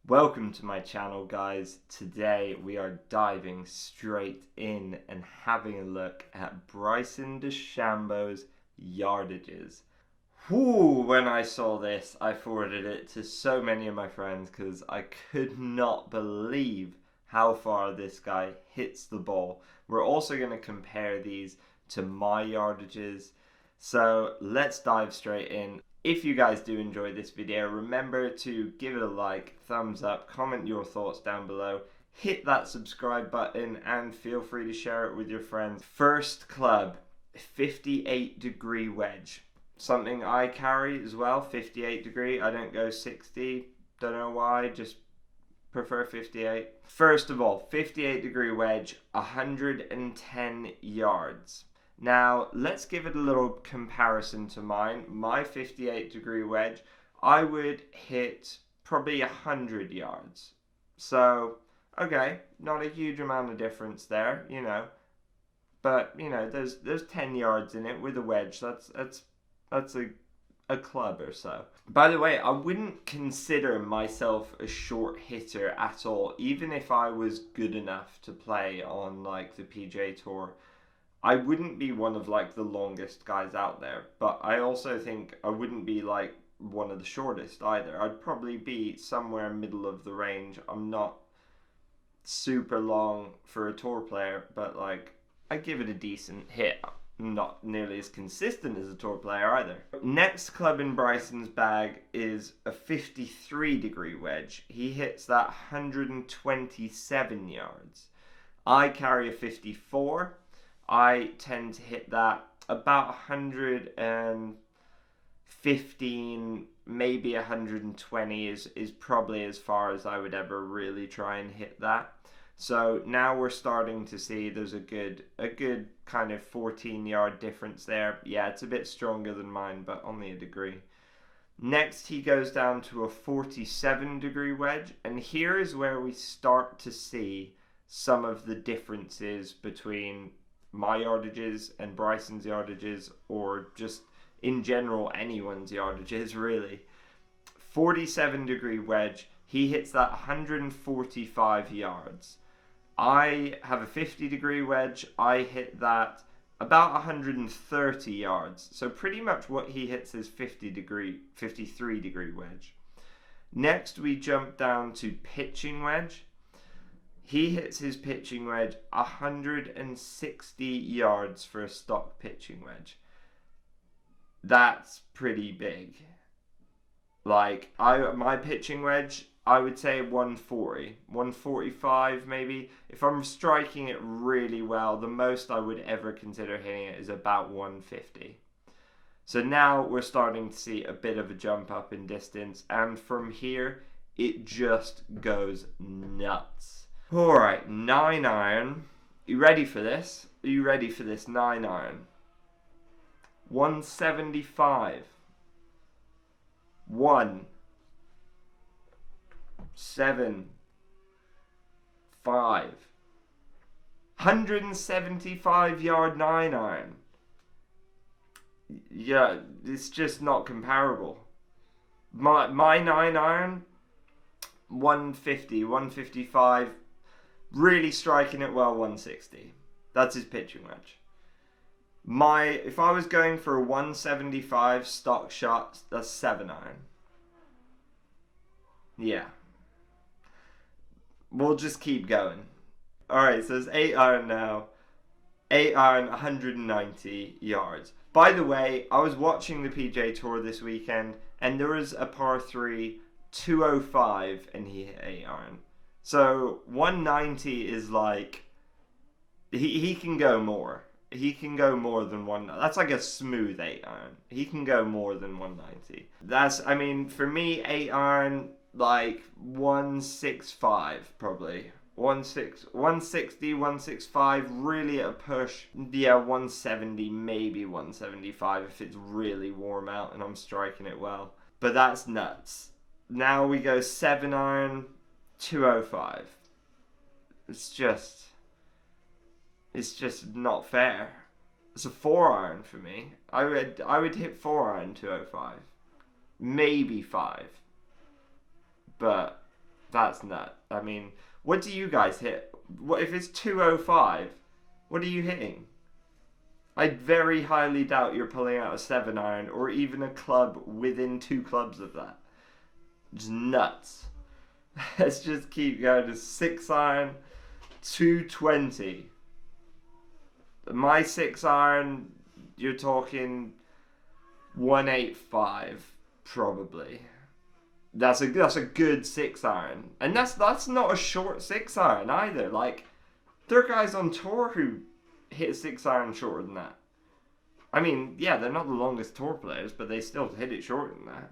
Welcome to my channel, guys. Today we are diving straight in and having a look at Bryson Dechambeau's Yardages. Whew, when I saw this, I forwarded it to so many of my friends because I could not believe how far this guy hits the ball. We're also going to compare these to my Yardages. So let's dive straight in. If you guys do enjoy this video, remember to give it a like, thumbs up, comment your thoughts down below, hit that subscribe button, and feel free to share it with your friends. First club, 58 degree wedge. Something I carry as well, 58 degree. I don't go 60, don't know why, just prefer 58. First of all, 58 degree wedge, 110 yards. Now, let's give it a little comparison to mine. My 58 degree wedge, I would hit probably 100 yards. So, okay, not a huge amount of difference there, you know. But, you know, there's 10 yards in it with a wedge. That's a club or so. By the way, I wouldn't consider myself a short hitter at all, even if I was good enough to play on, like, the PGA Tour. I wouldn't be one of like the longest guys out there, but I also think I wouldn't be like one of the shortest either. I'd probably be somewhere middle of the range. I'm not super long for a tour player, but like I give it a decent hit. Not nearly as consistent as a tour player either. Next club in Bryson's bag is a 53 degree wedge. He hits that 127 yards. I carry a 54. I tend to hit that about 115, maybe 120 is probably as far as I would ever really try and hit that. So now we're starting to see there's a good kind of 14-yard difference there. Yeah, it's a bit stronger than mine, but only a degree. Next, he goes down to a 47 degree wedge, and here is where we start to see some of the differences between my yardages and Bryson's yardages, or just in general anyone's yardages really. 47 degree wedge, he hits that 145 yards. I have a 50 degree wedge, I hit that about 130 yards, so pretty much what he hits is 53 degree wedge. Next we jump down to pitching wedge. He hits his pitching wedge 160 yards for a stock pitching wedge. That's pretty big. Like, my pitching wedge, I would say 140, 145 maybe. If I'm striking it really well, the most I would ever consider hitting it is about 150. So now we're starting to see a bit of a jump up in distance, and from here, it just goes nuts. Alright, 9 iron. You ready for this? Are you ready for this 9 iron? 175. 1 7 5. 175 yard 9 iron. Yeah, it's just not comparable. My 9 iron, 150, 155. Really striking it well, 160. That's his pitching wedge. If I was going for a 175 stock shot, that's 7 iron. Yeah. We'll just keep going. Alright, so it's 8 iron now. 8 iron, 190 yards. By the way, I was watching the PGA Tour this weekend, and there was a par 3, 205, and he hit 8 iron. So 190 is like, he can go more. He can go more than one. That's like a smooth 8 iron. He can go more than 190. I mean, for me, 8 iron, like 165 probably. 160, 165, really at a push. Yeah, 170, maybe 175 if it's really warm out and I'm striking it well. But that's nuts. Now we go 7 iron, 205. It's just not fair. It's a 4 iron for me. I would hit 4 iron 205. Maybe 5. But That's nuts. I mean, what do you guys hit? What if it's 205? What are you hitting? I very highly doubt you're pulling out a 7-iron or even a club within 2 clubs of that. Just nuts. Let's just keep going to 6-iron, 220. My 6-iron, you're talking 185 probably. That's a good 6-iron, and that's not a short 6-iron either. Like, there are guys on tour who hit a 6-iron shorter than that. I mean, yeah, they're not the longest tour players, but they still hit it shorter than that.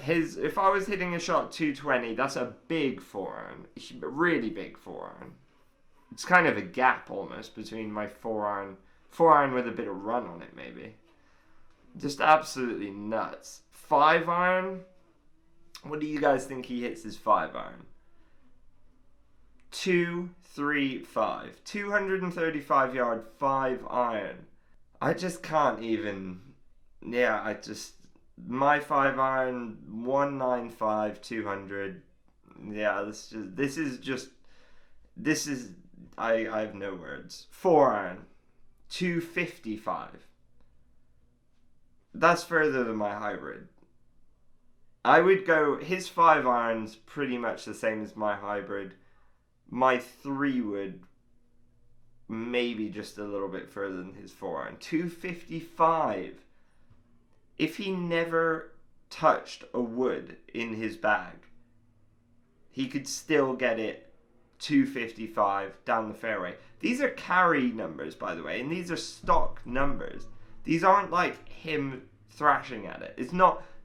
If I was hitting a shot 220, that's a big 4-iron, really big 4-iron. It's kind of a gap almost between my 4-iron with a bit of run on it, maybe. Just absolutely nuts. 5-iron. What do you guys think he hits his 5-iron? 235. 235 yard 5-iron. I just can't even. Yeah, my 5-iron 195 200. Yeah, I have no words. 4-iron 255. That's further than my hybrid. I would go, his 5-iron's pretty much the same as my hybrid. My 3-wood maybe just a little bit further than his 4-iron. 255. If he never touched a wood in his bag, he could still get it 255 down the fairway. These are carry numbers, by the way, and these are stock numbers. These aren't like him thrashing at it.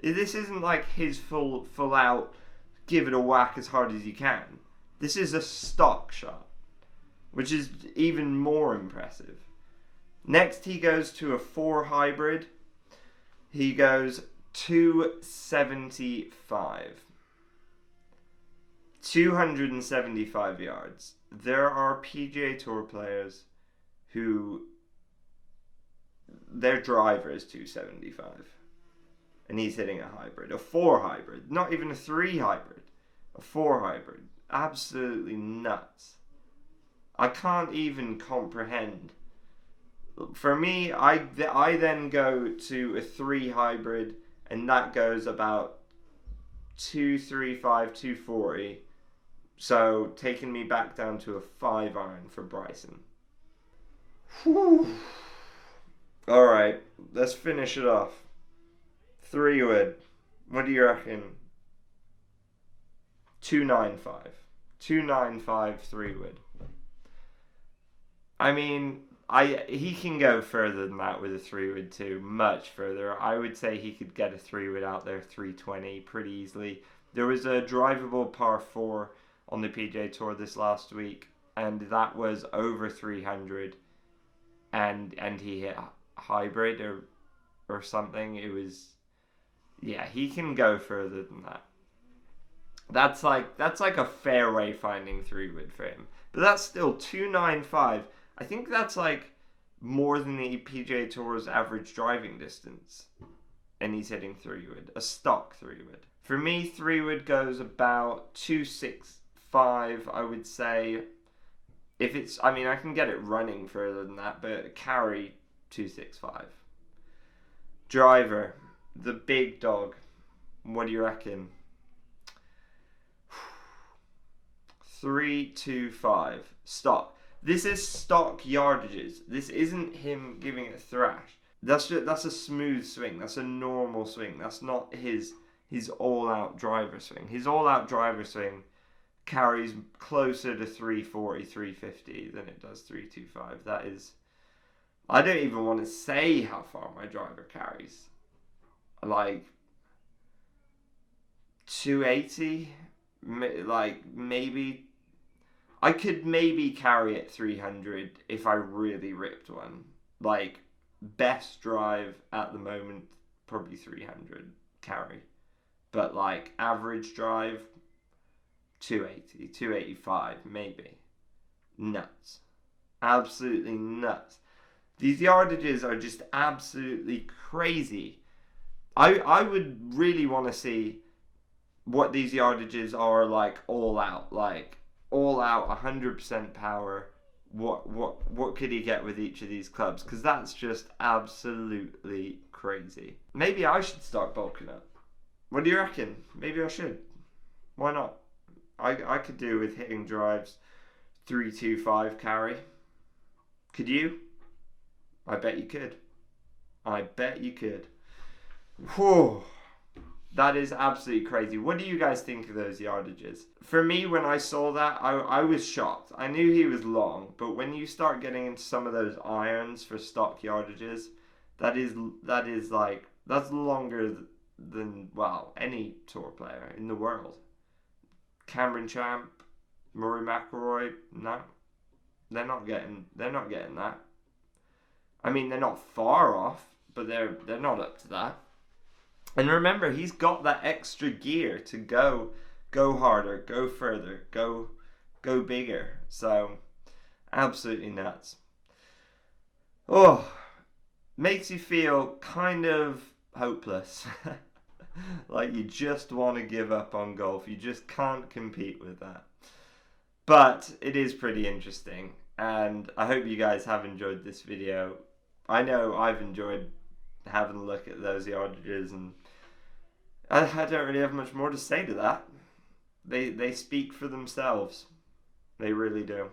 This isn't like his full out, give it a whack as hard as you can. This is a stock shot, which is even more impressive. Next, he goes to a 4 hybrid. He goes 275. 275 yards. There are PGA Tour players who their driver is 275. And he's hitting a hybrid. A 4 hybrid. Not even a 3 hybrid. A 4 hybrid. Absolutely nuts. I can't even comprehend. For me, I then go to a 3 hybrid, and that goes about 235, 240. So, taking me back down to a 5-iron for Bryson. Whew. Alright, let's finish it off. 3-wood. What do you reckon? 295. 295 3-wood. I mean, he can go further than that with a 3-wood too. Much further. I would say he could get a 3-wood out there 320 pretty easily. There was a drivable par 4 on the PGA Tour this last week, and that was over 300, and he hit hybrid or something. It was, yeah, he can go further than that. That's like a fairway finding 3-wood for him. But that's still 295. I think that's like more than the PGA Tour's average driving distance. And he's hitting 3-wood, a stock 3-wood. For me, 3-wood goes about 265, I would say. If it's, I mean, I can get it running further than that, but carry 265. Driver, the big dog. What do you reckon? 325. Stock. This is stock yardages. This isn't him giving it a thrash. That's a smooth swing. That's a normal swing. That's not his all-out driver swing. His all-out driver swing carries closer to 340, 350 than it does 325. That is, I don't even want to say how far my driver carries. Like 280, like maybe. I could maybe carry it 300 if I really ripped one. Like, best drive at the moment, probably 300 carry. But like, average drive, 280, 285 maybe. Nuts. Absolutely nuts. These yardages are just absolutely crazy. I would really want to see what these yardages are like all out, 100% power. What could he get with each of these clubs? Because that's just absolutely crazy. Maybe I should start bulking up. What do you reckon? Maybe I should. Why not? I could do with hitting drives 325 carry. Could you? I bet you could. I bet you could. Whew. That is absolutely crazy. What do you guys think of those yardages? For me, when I saw that, I was shocked. I knew he was long, but when you start getting into some of those irons for stock yardages, that's longer than, well, any tour player in the world. Cameron Champ, Rory McIlroy, no, they're not getting that. I mean, they're not far off, but they're not up to that. And remember, he's got that extra gear to go harder, go further, go bigger. So, absolutely nuts. Oh, makes you feel kind of hopeless. Like you just want to give up on golf. You just can't compete with that. But it is pretty interesting. And I hope you guys have enjoyed this video. I know I've enjoyed having a look at those yardages, and I don't really have much more to say to that. They speak for themselves. They really do.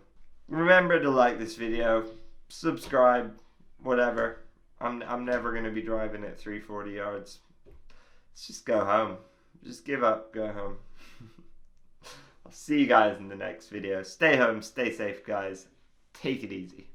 Remember to like this video, subscribe, whatever. I'm never going to be driving at 340 yards. Let's just go home. Just give up, go home. I'll see you guys in the next video. Stay home, stay safe, guys. Take it easy.